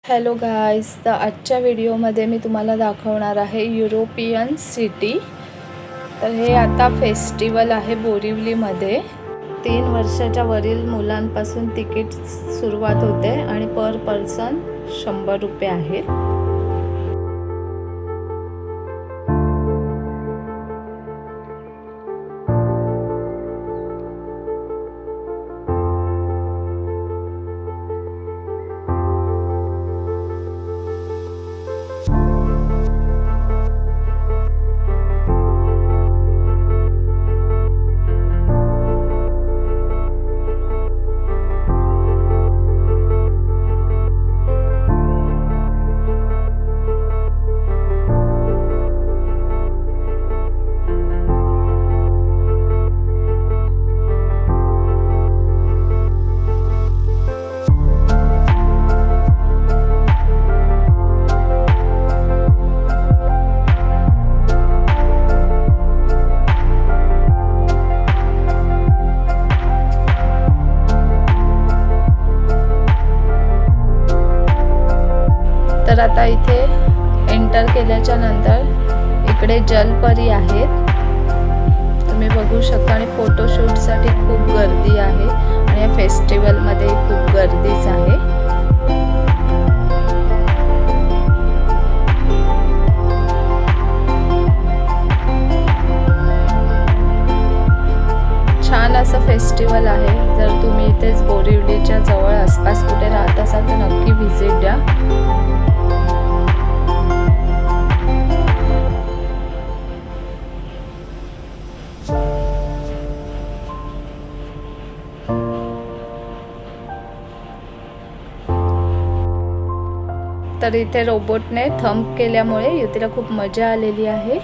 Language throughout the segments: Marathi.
हॅलो गाईज, तर आजच्या व्हिडिओमध्ये मी तुम्हाला दाखवणार आहे युरोपियन सिटी। तर हे आता फेस्टिवल आहे बोरिवलीमध्ये। 3 वर्षाच्या वरील मुलांपासून तिकीट सुरुवात होते आणि पर पर्सन 100 रुपये आहेत। तर आता इथे एंटर केल्याच्या नंतर इकडे जलपरी आहेत, तुम्ही बघू शकता। आणि फोटोशूटसाठी खूप गर्दी आहे आणि या फेस्टिवलमध्ये खूप गर्दीच आहे। छान असं फेस्टिवल आहे। जर तुम्ही इथेच बोरिवलीच्या जवळ आसपास कुठे राहत असाल तर नक्की व्हिजिट द्या। तर इथे रोबोटने थंब केल्यामुळे युतीला खूप मजा आलेली आहे।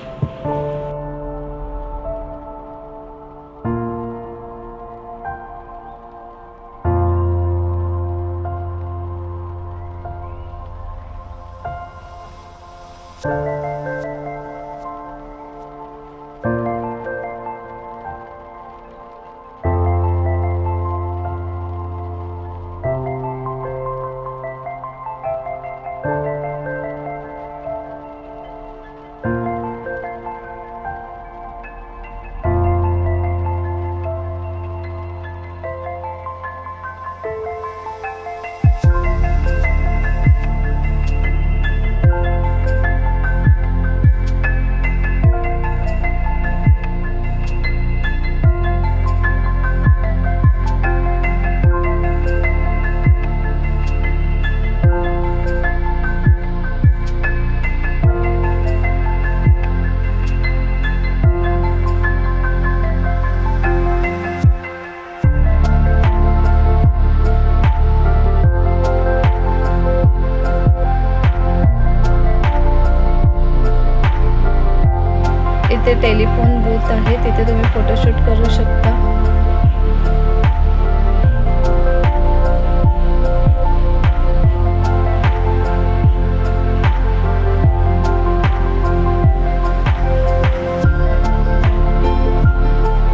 इथे टेलिफोन बूथ आहे, तिथे तुम्ही फोटोशूट करू शकता।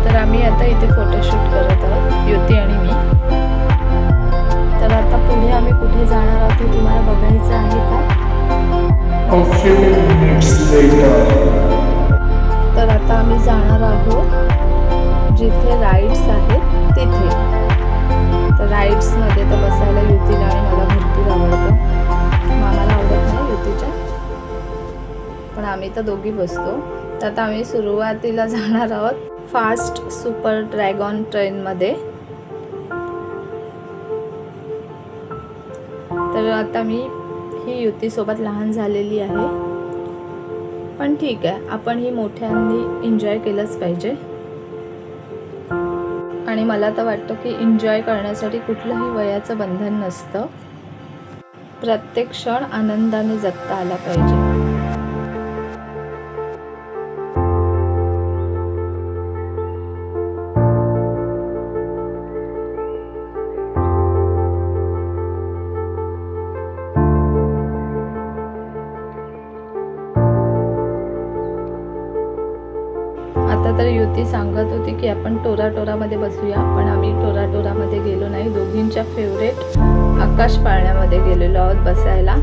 तर आम्ही आता इथे फोटोशूट करत आहोत, युती आणि मी। तर आता पुढे आम्ही कुठे जाणार आहोत हे तुम्हाला बघायचं आहे का? तर आता आम्ही जाणार आहोत जिथे राईड्स आहेत तिथे। तर राईड्समध्ये तर बसायला युतीला आणि मला भरपूर आवडतं, मामाला आवडत नाही युतीच्या, पण आम्ही तर दोघी बसतो। तर आता आम्ही सुरुवातीला जाणार आहोत फास्ट सुपर ड्रॅगन ट्रेनमध्ये। तर आता मी ही युतीसोबत लहान झालेली आहे, पण ठीक आहे, आपण ही मोठ्यांनी एन्जॉय केलंच पाहिजे। आणि मला तर वाटतं की एन्जॉय करण्यासाठी कुठलंही वयाचं बंधन नसतं, प्रत्येक क्षण आनंदाने जगता आला पाहिजे। आता तर युती सांगत होती की आपण टोरामध्ये बसूया, पण आम्ही टोरामध्ये गेलो नाही. दोघींच्या फेवरेट आकाश पाळण्यामध्ये गेलेलो आहोत बसायला,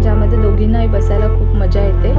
ज्यामध्ये दोघींनाही बसायला खूप मजा येते.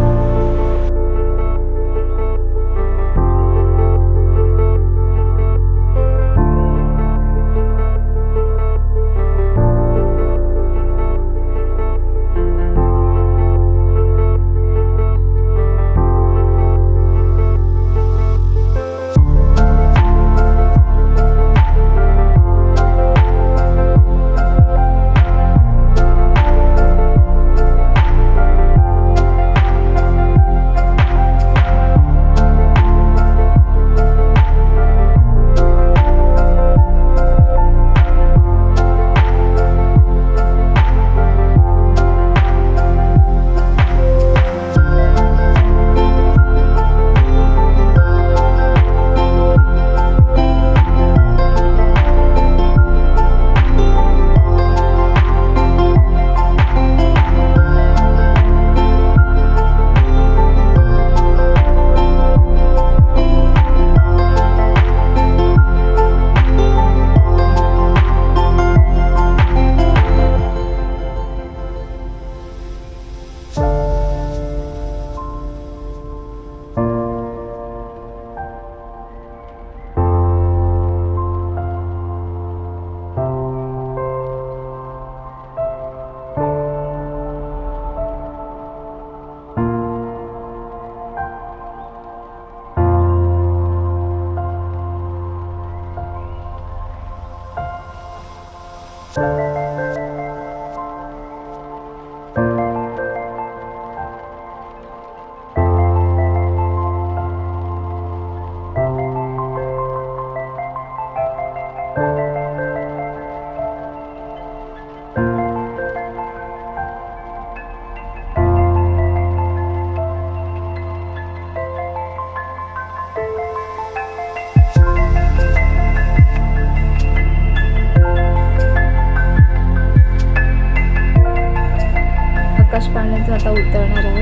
आकाश पाळण्याचं आता उतरणार आहोत.